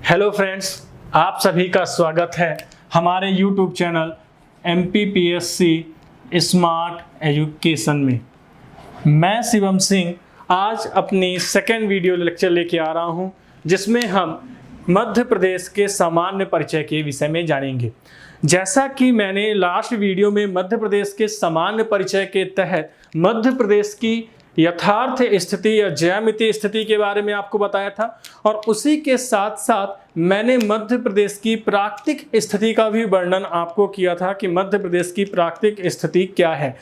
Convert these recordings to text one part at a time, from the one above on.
Hello friends, आप सभी का स्वागत है हमारे YouTube channel MPPSC smart education में। मैं शिवम सिंह आज अपनी सेकेंड वीडियो लेक्चर लेके आ रहा हूं, जिसमें हम मध्य प्रदेश के सामान्य परिचय के विषय में जानेंगे। जैसा कि मैंने लास्ट वीडियो में मध्य प्रदेश के सामान्य परिचय के तहत मध्य प्रदेश की यथार्थ स्थिति या ज्यामितीय स्थिति के बारे में आपको बताया था, और उसी के साथ साथ मैंने मध्य प्रदेश की प्राकृतिक स्थिति का भी वर्णन आपको किया था कि मध्य प्रदेश की प्राकृतिक स्थिति क्या है।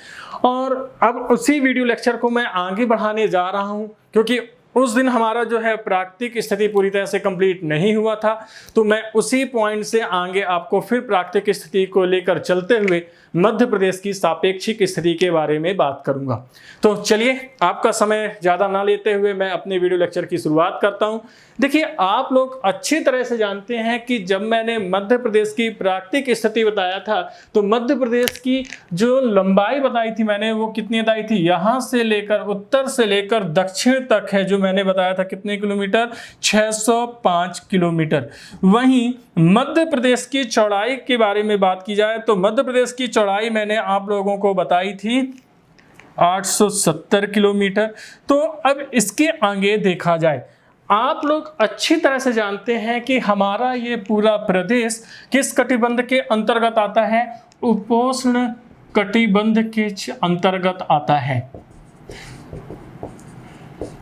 और अब उसी वीडियो लेक्चर को मैं आगे बढ़ाने जा रहा हूं, क्योंकि उस दिन हमारा जो है प्राकृतिक स्थिति पूरी तरह से कंप्लीट नहीं हुआ था, तो मैं उसी पॉइंट से आगे आपको फिर प्राकृतिक स्थिति को लेकर चलते हुए मध्य प्रदेश की सापेक्षिक स्थिति के बारे में बात करूंगा। तो चलिए, आपका समय ज़्यादा ना लेते हुए मैं अपने वीडियो लेक्चर की शुरुआत करता हूं। देखिए, आप लोग अच्छी तरह से जानते हैं कि जब मैंने मध्य प्रदेश की प्राकृतिक स्थिति बताया था, तो मध्य प्रदेश की जो लंबाई बताई थी मैंने, वो कितनी बताई थी, यहाँ से लेकर उत्तर से लेकर दक्षिण तक है, जो मैंने बताया था कितने किलोमीटर, 605 किलोमीटर। वहीं मध्य प्रदेश की चौड़ाई के बारे में बात की जाए तो मध्य प्रदेश की चौड़ाई मैंने आप लोगों को बताई थी 870 किलोमीटर। तो अब इसके आगे देखा जाए, आप लोग अच्छी तरह से जानते हैं कि हमारा ये पूरा प्रदेश किस कटिबंध के अंतर्गत आता है, उपोष्ण कटिबंध के अंतर्गत आता है।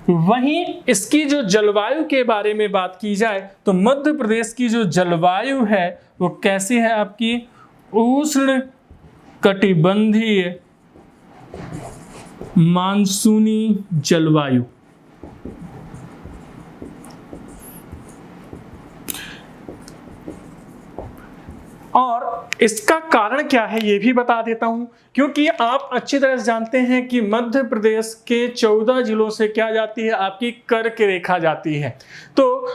वहीं इसकी जो जलवायु के बारे में बात की जाए तो मध्य प्रदेश की जो जलवायु है वो कैसी है आपकी, उष्ण कटिबंधीय मानसूनी जलवायु। और इसका कारण क्या है ये भी बता देता हूं, क्योंकि आप अच्छी तरह से जानते हैं कि मध्य प्रदेश के 14 जिलों से क्या जाती है, आपकी कर्क रेखा जाती है। तो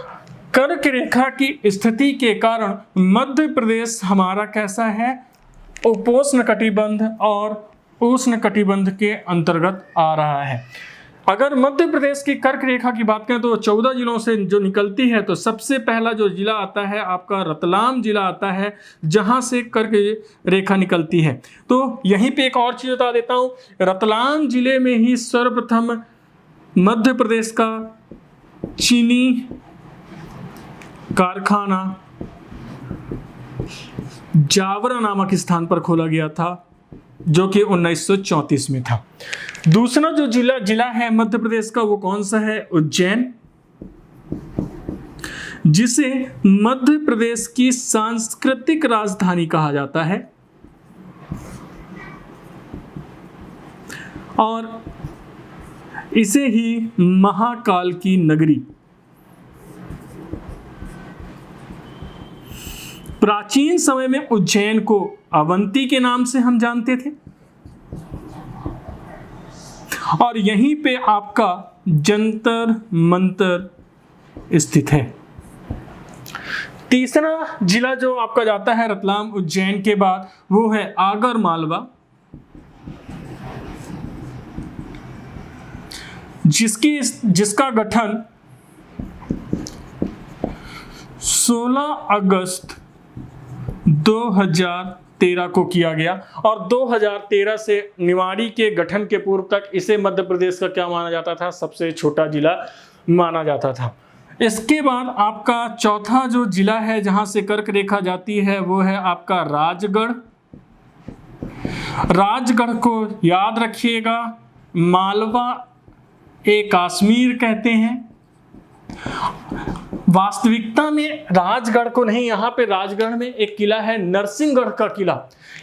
कर्क रेखा की स्थिति के कारण मध्य प्रदेश हमारा कैसा है, उपोष्ण कटिबंध और उष्ण कटिबंध के अंतर्गत आ रहा है। अगर मध्य प्रदेश की कर्क रेखा की बात करें तो 14 जिलों से जो निकलती है, तो सबसे पहला जो जिला आता है आपका रतलाम जिला आता है, जहां से कर्क रेखा निकलती है। तो यहीं पे एक और चीज बता देता हूं, रतलाम जिले में ही सर्वप्रथम मध्य प्रदेश का चीनी कारखाना जावरा नामक स्थान पर खोला गया था, जो कि 1934 में था। दूसरा जो जिला है मध्य प्रदेश का, वो कौन सा है, उज्जैन, जिसे मध्य प्रदेश की सांस्कृतिक राजधानी कहा जाता है। और इसे ही महाकाल की नगरी, प्राचीन समय में उज्जैन को अवंती के नाम से हम जानते थे, और यहीं पे आपका जंतर मंतर स्थित है। तीसरा जिला जो आपका जाता है रतलाम उज्जैन के बाद, वो है आगर मालवा, जिसका गठन 16 अगस्त 2013 को किया गया, और 2013 से निवाड़ी के गठन के पूर्व तक इसे मध्य प्रदेश का क्या माना जाता था, सबसे छोटा जिला माना जाता था। इसके बाद आपका चौथा जो जिला है जहां से कर्क रेखा जाती है, वो है आपका राजगढ़। राजगढ़ को याद रखिएगा, मालवा ए कश्मीर कहते हैं। वास्तविकता में राजगढ़ को नहीं, यहाँ पे राजगढ़ में एक किला है नरसिंहगढ़ का किला।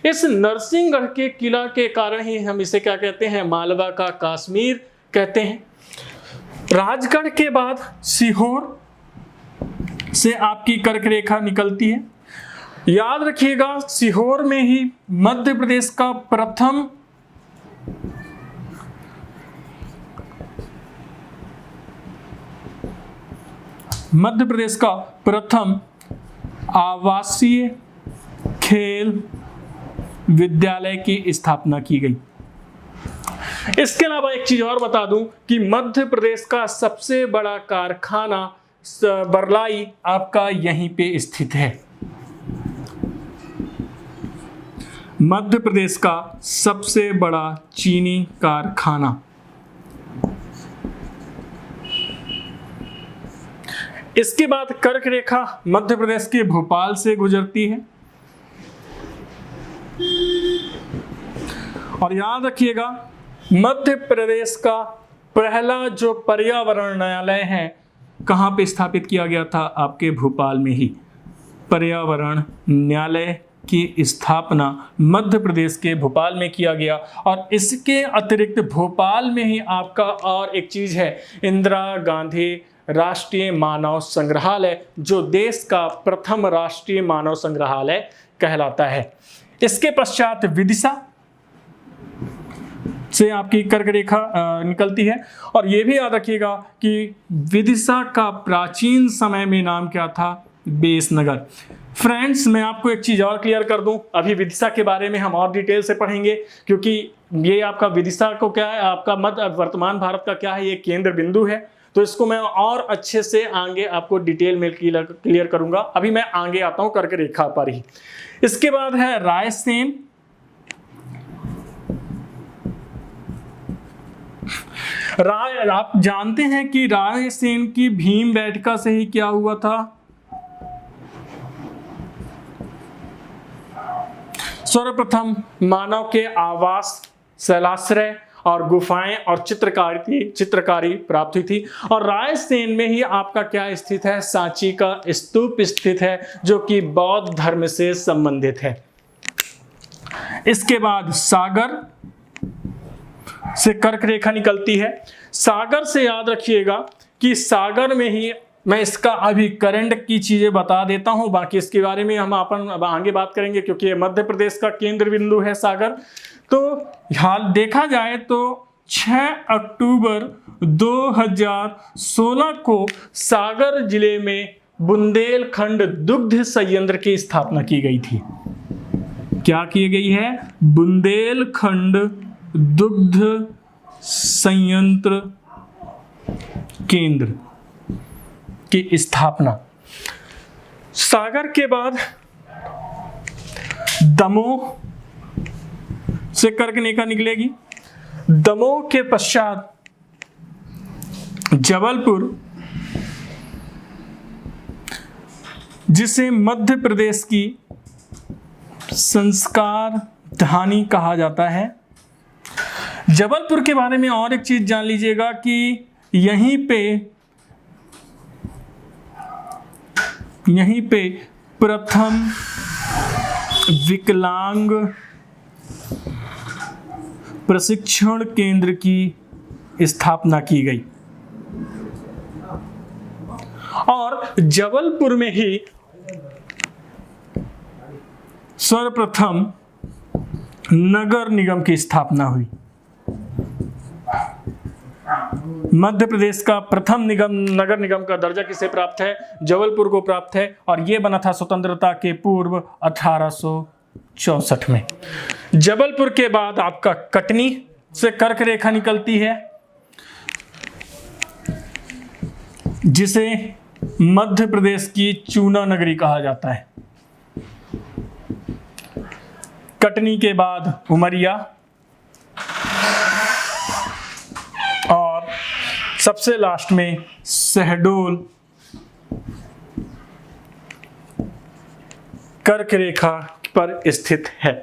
इस नरसिंहगढ़ के किला के कारण ही हम इसे क्या कहते हैं, मालवा का कश्मीर कहते हैं। राजगढ़ के बाद सीहोर से आपकी कर्क रेखा निकलती है। याद रखिएगा, सीहोर में ही मध्य प्रदेश का प्रथम आवासीय खेल विद्यालय की स्थापना की गई। इसके अलावा एक चीज और बता दूं कि मध्य प्रदेश का सबसे बड़ा कारखाना बरलाई आपका यहीं पे स्थित है। मध्य प्रदेश का सबसे बड़ा चीनी कारखाना। इसके बाद कर्क रेखा मध्य प्रदेश के भोपाल से गुजरती है। और याद रखिएगा, मध्य प्रदेश का पहला जो पर्यावरण न्यायालय है कहाँ पे स्थापित किया गया था? आपके भोपाल में ही। पर्यावरण न्यायालय की स्थापना मध्य प्रदेश के भोपाल में किया गया। और इसके अतिरिक्त भोपाल में ही आपका और एक चीज़ है, इंदिरा गांधी राष्ट्रीय मानव संग्रहालय, जो देश का प्रथम राष्ट्रीय मानव संग्रहालय कहलाता है। इसके पश्चात विदिशा से आपकी कर्क रेखा निकलती है। और ये भी याद रखिएगा कि विदिशा का प्राचीन समय में नाम क्या था? बेसनगर। फ्रेंड्स, मैं आपको एक चीज़ और क्लियर कर दूं, अभी विदिशा के बारे में हम और डिटेल से पढ़ेंगे, क्योंकि ये आपका विदिशा को क्या है, आपका मध्य वर्तमान भारत का क्या है, ये केंद्र बिंदु है। तो इसको मैं और अच्छे से आगे आपको डिटेल में क्लियर करूंगा। अभी मैं आगे आता हूं कर्क रेखा पर ही। इसके बाद है रायसेन। आप जानते हैं कि रायसेन की भीमबेटका से ही क्या हुआ था? सर्वप्रथम मानव के आवास, शैलाश्रय और गुफाएं और चित्रकारी प्राप्त हुई थी। और रायसेन में ही आपका क्या स्थित है? सांची का स्तूप स्थित है, जो कि बौद्ध धर्म से संबंधित है। इसके बाद सागर से कर्क रेखा निकलती है। सागर से याद रखिएगा कि सागर में ही, मैं इसका अभी करंट की चीजें बता देता हूं, बाकी इसके बारे में हम अपन आगे बात करेंगे, क्योंकि ये मध्य प्रदेश का केंद्र बिंदु है सागर। तो हाल देखा जाए तो 6 अक्टूबर 2016 को सागर जिले में बुंदेलखंड दुग्ध संयंत्र की स्थापना की गई थी। क्या की गई है? बुंदेलखंड दुग्ध संयंत्र केंद्र की स्थापना। सागर के बाद दमोह से कर्क रेखा निकलेगी। दमोह के पश्चात जबलपुर, जिसे मध्य प्रदेश की संस्कार धानी कहा जाता है। जबलपुर के बारे में और एक चीज जान लीजिएगा कि यहीं पे प्रथम विकलांग प्रशिक्षण केंद्र की स्थापना की गई। और जबलपुर में ही सर्वप्रथम नगर निगम की स्थापना हुई। मध्य प्रदेश का प्रथम नगर निगम का दर्जा किसे प्राप्त है? जबलपुर को प्राप्त है। और यह बना था स्वतंत्रता के पूर्व 1864 में। जबलपुर के बाद आपका कटनी से कर्क रेखा निकलती है, जिसे मध्य प्रदेश की चूना नगरी कहा जाता है। कटनी के बाद उमरिया और सबसे लास्ट में शहडोल कर्क रेखा पर स्थित है।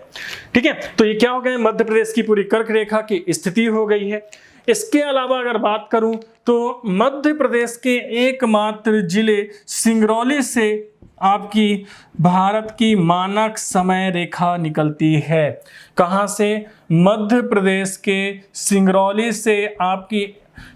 ठीक है, तो ये क्या हो गया? मध्य प्रदेश की पूरी कर्क रेखा की स्थिति हो गई है। इसके अलावा अगर बात करूं तो मध्य प्रदेश के एकमात्र जिले सिंगरौली से आपकी भारत की मानक समय रेखा निकलती है। कहां से? मध्य प्रदेश के सिंगरौली से आपकी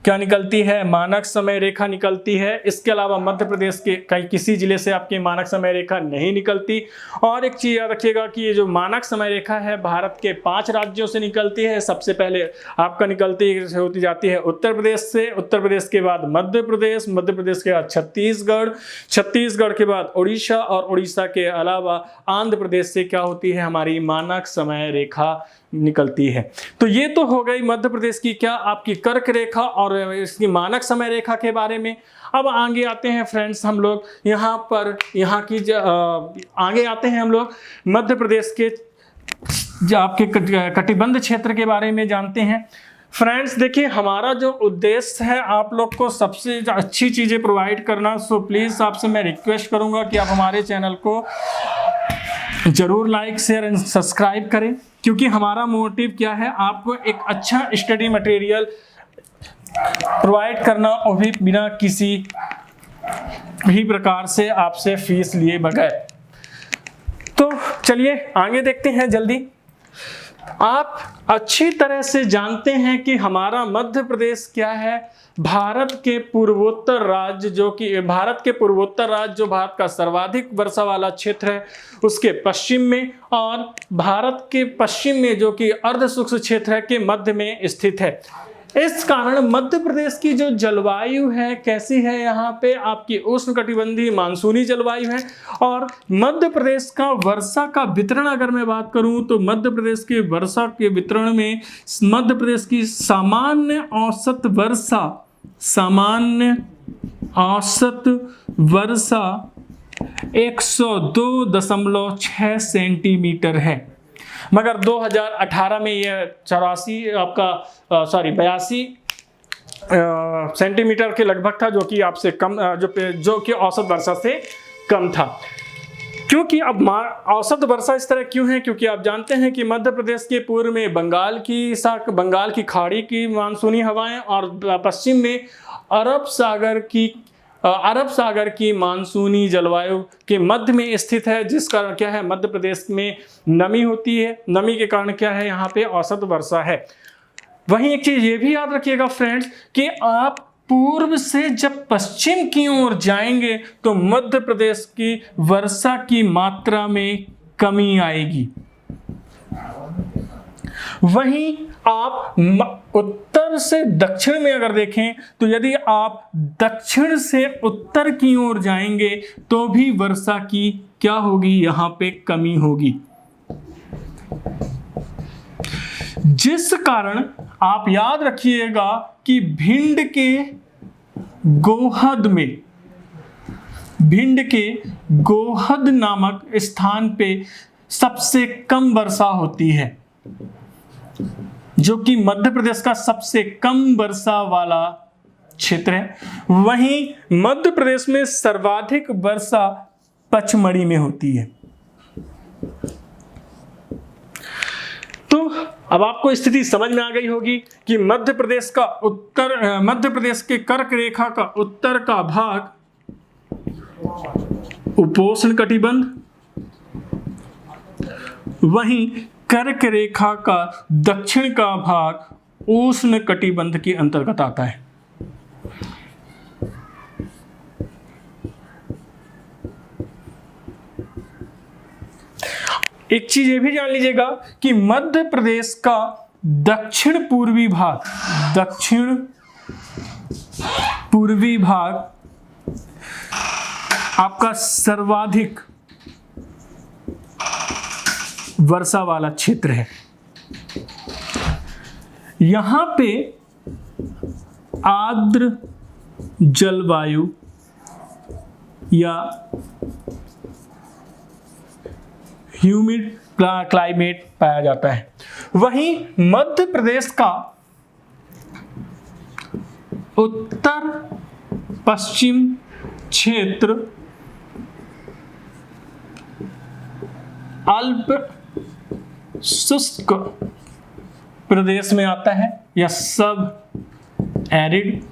क्या निकलती है? मानक समय रेखा निकलती है। इसके अलावा मध्य प्रदेश के कहीं किसी जिले से आपकी मानक समय रेखा नहीं निकलती। और एक चीज याद रखिएगा कि ये जो मानक समय रेखा है भारत के 5 राज्यों से निकलती है। सबसे पहले आपका निकलती होती जाती है उत्तर प्रदेश से, उत्तर प्रदेश के बाद मध्य प्रदेश, मध्य प्रदेश के बाद छत्तीसगढ़, छत्तीसगढ़ के बाद उड़ीसा और उड़ीसा के अलावा आंध्र प्रदेश से क्या होती है? हमारी मानक समय रेखा निकलती है। तो ये तो हो गई मध्य प्रदेश की क्या आपकी कर्क रेखा और इसकी मानक समय रेखा के बारे में। अब आगे आते हैं फ्रेंड्स हम लोग यहाँ पर आगे आते हैं हम लोग मध्य प्रदेश के आपके कटिबंध क्षेत्र के बारे में जानते हैं। फ्रेंड्स देखिए, हमारा जो उद्देश्य है आप लोग को सबसे अच्छी चीज़ें प्रोवाइड करना। सो प्लीज़ आपसे मैं रिक्वेस्ट करूंगा कि आप हमारे चैनल को जरूर लाइक शेयर एंड सब्सक्राइब करें, क्योंकि हमारा मोटिव क्या है, आपको एक अच्छा स्टडी मटेरियल प्रोवाइड करना, और भी बिना किसी भी प्रकार से आपसे फीस लिए बगैर। तो चलिए आगे देखते हैं जल्दी। आप अच्छी तरह से जानते हैं कि हमारा मध्य प्रदेश क्या है, भारत के पूर्वोत्तर राज्य जो भारत का सर्वाधिक वर्षा वाला क्षेत्र है उसके पश्चिम में, और भारत के पश्चिम में जो कि अर्ध शुष्क क्षेत्र है के मध्य में स्थित है। इस कारण मध्य प्रदेश की जो जलवायु है कैसी है, यहाँ पे आपकी उष्णकटिबंधीय मानसूनी जलवायु है। और मध्य प्रदेश का वर्षा का वितरण अगर मैं बात करूं तो मध्य प्रदेश के वर्षा के वितरण में मध्य प्रदेश की सामान्य औसत वर्षा 102.6 सेंटीमीटर है, मगर 2018 में यह 82 सेंटीमीटर के लगभग था, जो कि आपसे कम जो कि औसत वर्षा से कम था। क्योंकि अब औसत वर्षा इस तरह क्यों है, क्योंकि आप जानते हैं कि मध्य प्रदेश के पूर्व में बंगाल की खाड़ी की मानसूनी हवाएं और पश्चिम में अरब सागर की मानसूनी जलवायु के मध्य में स्थित है, जिस कारण क्या है मध्य प्रदेश में नमी होती है। नमी के कारण क्या है यहाँ पे औसत वर्षा है। वहीं एक चीज ये भी याद रखिएगा फ्रेंड्स कि आप पूर्व से जब पश्चिम की ओर जाएंगे तो मध्य प्रदेश की वर्षा की मात्रा में कमी आएगी। वहीं आप उत्तर से दक्षिण में अगर देखें तो यदि आप दक्षिण से उत्तर की ओर जाएंगे तो भी वर्षा की क्या होगी, यहां पे कमी होगी। जिस कारण आप याद रखिएगा कि भिंड के गोहद नामक स्थान पे सबसे कम वर्षा होती है, जो कि मध्य प्रदेश का सबसे कम वर्षा वाला क्षेत्र है। वहीं मध्य प्रदेश में सर्वाधिक वर्षा पचमढ़ी में होती है। तो अब आपको स्थिति समझ में आ गई होगी कि मध्य प्रदेश के कर्क रेखा का उत्तर का भाग उपोष्ण कटिबंध, वहीं कर्क रेखा का दक्षिण का भाग उष्ण कटिबंध के अंतर्गत आता है। एक चीज ये भी जान लीजिएगा कि मध्य प्रदेश का दक्षिण पूर्वी भाग आपका सर्वाधिक वर्षा वाला क्षेत्र है। यहां पे आर्द्र जलवायु या ह्यूमिड क्लाइमेट पाया जाता है। वहीं मध्य प्रदेश का उत्तर पश्चिम क्षेत्र अल्प शुष्क प्रदेश में आता है या सब एरिड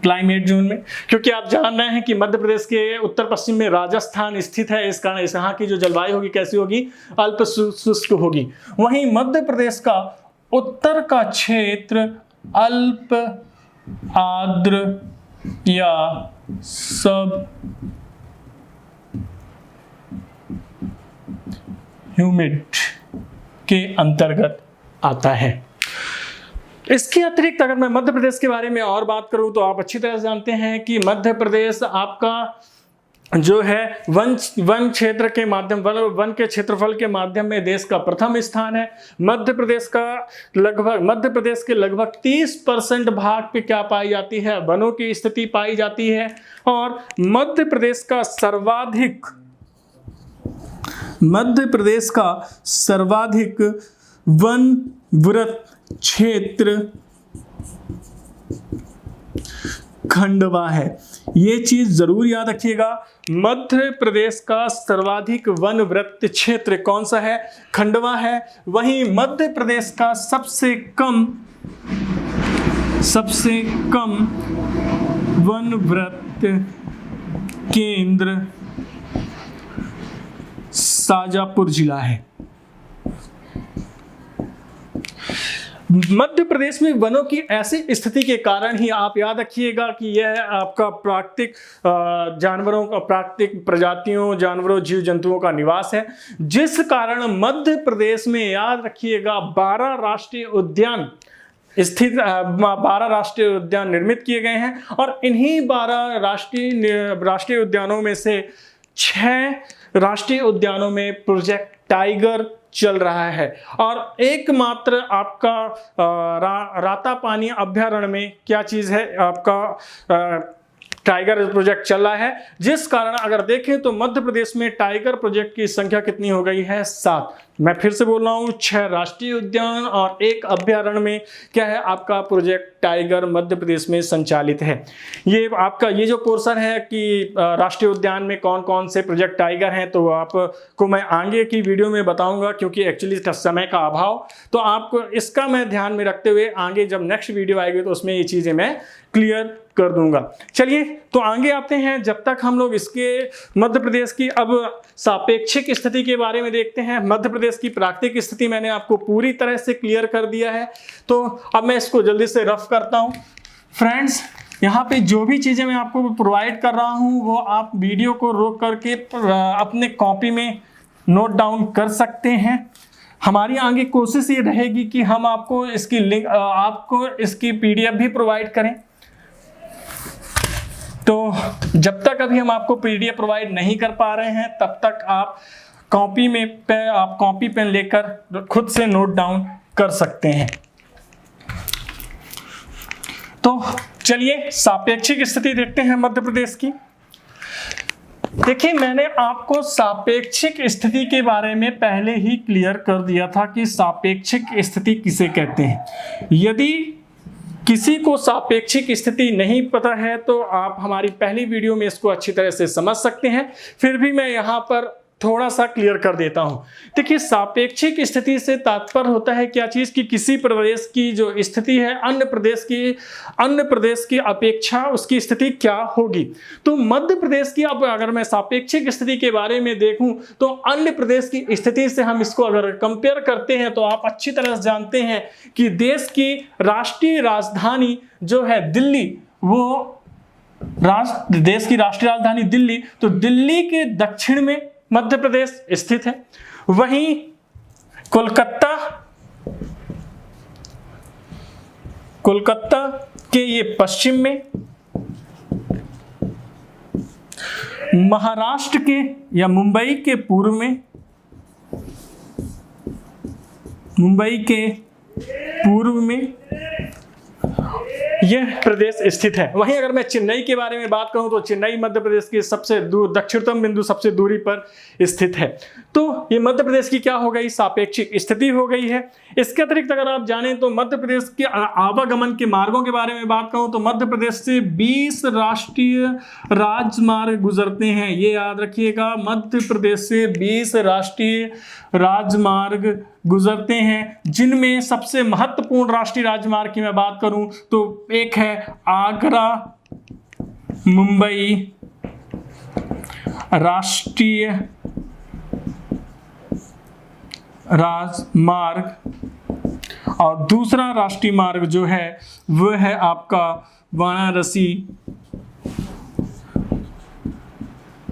क्लाइमेट जोन में, क्योंकि आप जान रहे हैं कि मध्य प्रदेश के उत्तर पश्चिम में राजस्थान स्थित है। इस कारण यहाँ की जो जलवायु होगी कैसी होगी, अल्प शुष्क होगी। वहीं मध्य प्रदेश का उत्तर का क्षेत्र अल्प आर्द्र या सब ह्यूमिड के अंतर्गत आता है। इसके अतिरिक्त अगर मैं मध्य प्रदेश के बारे में और बात करूं तो आप अच्छी तरह से जानते हैं कि मध्य प्रदेश आपका जो है वन क्षेत्र के माध्यम वन के क्षेत्रफल के माध्यम में देश का प्रथम स्थान है। मध्य प्रदेश के लगभग 30% भाग पे क्या पाई जाती है, वनों की स्थिति पाई जाती है। और मध्य प्रदेश का सर्वाधिक वन वृत्त क्षेत्र खंडवा है। ये चीज जरूर याद रखिएगा, मध्य प्रदेश का सर्वाधिक वन वृत्त क्षेत्र कौन सा है, खंडवा है। वहीं मध्य प्रदेश का सबसे कम वन वृत्त केंद्र शाजापुर जिला है। मध्य प्रदेश में वनों की ऐसी स्थिति के कारण ही आप याद रखिएगा कि यह आपका प्राकृतिक प्रजातियों, जानवरों, जीव जंतुओं का निवास है, जिस कारण मध्य प्रदेश में याद रखिएगा 12 राष्ट्रीय उद्यान निर्मित किए गए हैं। और इन्हीं 12 राष्ट्रीय उद्यानों में से 6 राष्ट्रीय उद्यानों में प्रोजेक्ट टाइगर चल रहा है। और एकमात्र आपका रातापानी अभयारण्य में क्या चीज है, आपका टाइगर प्रोजेक्ट चल रहा है, जिस कारण अगर देखें तो मध्य प्रदेश में टाइगर प्रोजेक्ट की संख्या कितनी हो गई है, 7। मैं फिर से बोल रहा हूं, 6 राष्ट्रीय उद्यान और 1 अभयारण्य में क्या है, आपका प्रोजेक्ट टाइगर मध्य प्रदेश में संचालित है। ये आपका ये जो पोर्शन है कि राष्ट्रीय उद्यान में कौन कौन से प्रोजेक्ट टाइगर हैं, तो आपको मैं आगे की वीडियो में बताऊंगा, क्योंकि एक्चुअली समय का अभाव, तो आपको इसका मैं ध्यान में रखते हुए आगे जब नेक्स्ट वीडियो आएगी तो उसमें ये चीजें मैं क्लियर कर दूंगा। चलिए तो आगे आते हैं। जब तक हम लोग इसके मध्य प्रदेश की अब सापेक्षिक स्थिति के बारे में देखते हैं। मध्य प्रदेश की प्राकृतिक स्थिति मैंने आपको पूरी तरह से क्लियर कर दिया है, तो अब मैं इसको जल्दी से रफ करता हूं। फ्रेंड्स, यहाँ पे जो भी चीजें मैं आपको प्रोवाइड कर रहा हूं वो आप वीडियो को रोक करके अपने कॉपी में नोट डाउन कर सकते हैं। हमारी आगे कोशिश ये रहेगी कि हम आपको इसकी लिंक, आपको इसकी PDF भी प्रोवाइड करें। तो जब तक अभी हम आपको PDF प्रोवाइड नहीं कर पा रहे हैं, तब तक आप कॉपी पेन लेकर खुद से नोट डाउन कर सकते हैं। तो चलिए सापेक्षिक स्थिति देखते हैं मध्य प्रदेश की। देखिए, मैंने आपको सापेक्षिक स्थिति के बारे में पहले ही क्लियर कर दिया था कि सापेक्षिक स्थिति किसे कहते हैं। यदि किसी को सापेक्षिक स्थिति नहीं पता है तो आप हमारी पहली वीडियो में इसको अच्छी तरह से समझ सकते हैं, फिर भी मैं यहाँ पर थोड़ा सा क्लियर कर देता हूँ। देखिए, सापेक्षिक स्थिति से तात्पर्य होता है क्या चीज़ कि किसी प्रदेश की जो स्थिति है अन्य प्रदेश की अपेक्षा उसकी स्थिति क्या होगी। तो मध्य प्रदेश की अब अगर मैं सापेक्षिक स्थिति के बारे में देखूं तो अन्य प्रदेश की स्थिति से हम इसको अगर कंपेयर करते हैं तो आप अच्छी तरह से जानते हैं कि देश की राष्ट्रीय राजधानी जो है दिल्ली, वो देश की राष्ट्रीय राजधानी दिल्ली, तो दिल्ली के दक्षिण में मध्य प्रदेश स्थित है। वहीं कोलकाता के ये पश्चिम में, महाराष्ट्र के या मुंबई के पूर्व में, यह प्रदेश स्थित है। वहीं अगर मैं चेन्नई के बारे में बात करूं तो चेन्नई मध्य प्रदेश की सबसे दक्षिणतम बिंदु, सबसे दूरी पर स्थित है। तो ये मध्य प्रदेश की क्या हो गई, सापेक्षिक स्थिति हो गई है। इसके अतिरिक्त अगर आप जानें तो मध्य प्रदेश के आवागमन के मार्गों के बारे में बात करूं तो मध्य प्रदेश से 20 राष्ट्रीय राजमार्ग गुजरते हैं। ये याद रखिएगा, मध्य प्रदेश से 20 राष्ट्रीय राजमार्ग गुजरते हैं, जिनमें सबसे महत्वपूर्ण राष्ट्रीय राजमार्ग की मैं बात करूं तो एक है आगरा मुंबई राष्ट्रीय राजमार्ग, और दूसरा राष्ट्रीय मार्ग जो है वह है आपका वाराणसी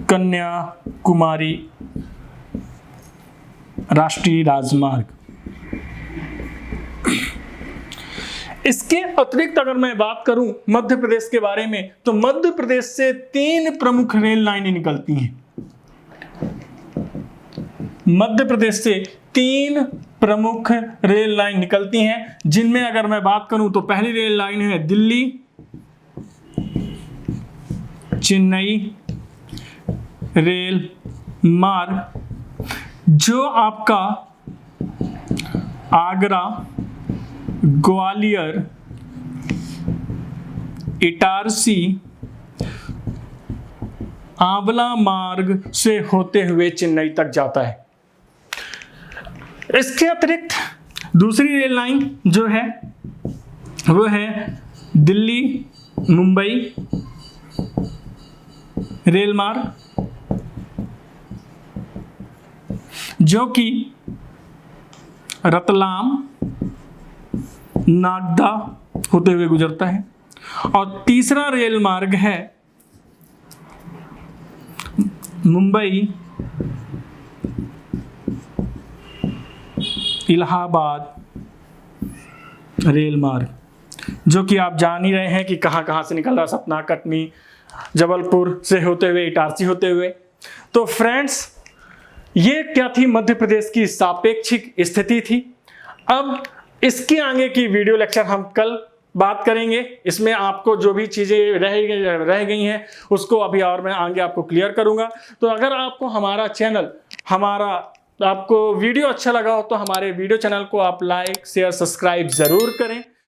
कन्याकुमारी राष्ट्रीय राजमार्ग। इसके अतिरिक्त अगर मैं बात करूं मध्य प्रदेश के बारे में, तो मध्य प्रदेश से 3 प्रमुख रेल लाइनें निकलती हैं। मध्य प्रदेश से 3 प्रमुख रेल लाइन निकलती हैं, जिनमें अगर मैं बात करूं तो पहली रेल लाइन है दिल्ली चेन्नई रेल मार्ग, जो आपका आगरा, ग्वालियर, इटारसी, आंवला मार्ग से होते हुए चेन्नई तक जाता है। इसके अतिरिक्त दूसरी रेल लाइन जो है वो है दिल्ली मुंबई रेल मार्ग, जो कि रतलाम, नागदा होते हुए गुजरता है। और तीसरा रेल मार्ग है मुंबई इलाहाबाद रेल मार्ग, जो कि आप जान ही रहे हैं कि कहाँ कहाँ से निकल रहा, सतना, कटनी, जबलपुर से होते हुए इटारसी होते हुए। तो फ्रेंड्स, ये क्या थी मध्य प्रदेश की सापेक्षिक स्थिति थी। अब इसके आगे की वीडियो लेक्चर हम कल बात करेंगे। इसमें आपको जो भी चीज़ें रह गई हैं उसको अभी और मैं आगे आपको क्लियर करूंगा। तो अगर आपको हमारा चैनल, आपको वीडियो अच्छा लगा हो तो हमारे वीडियो चैनल को आप लाइक शेयर सब्सक्राइब ज़रूर करें।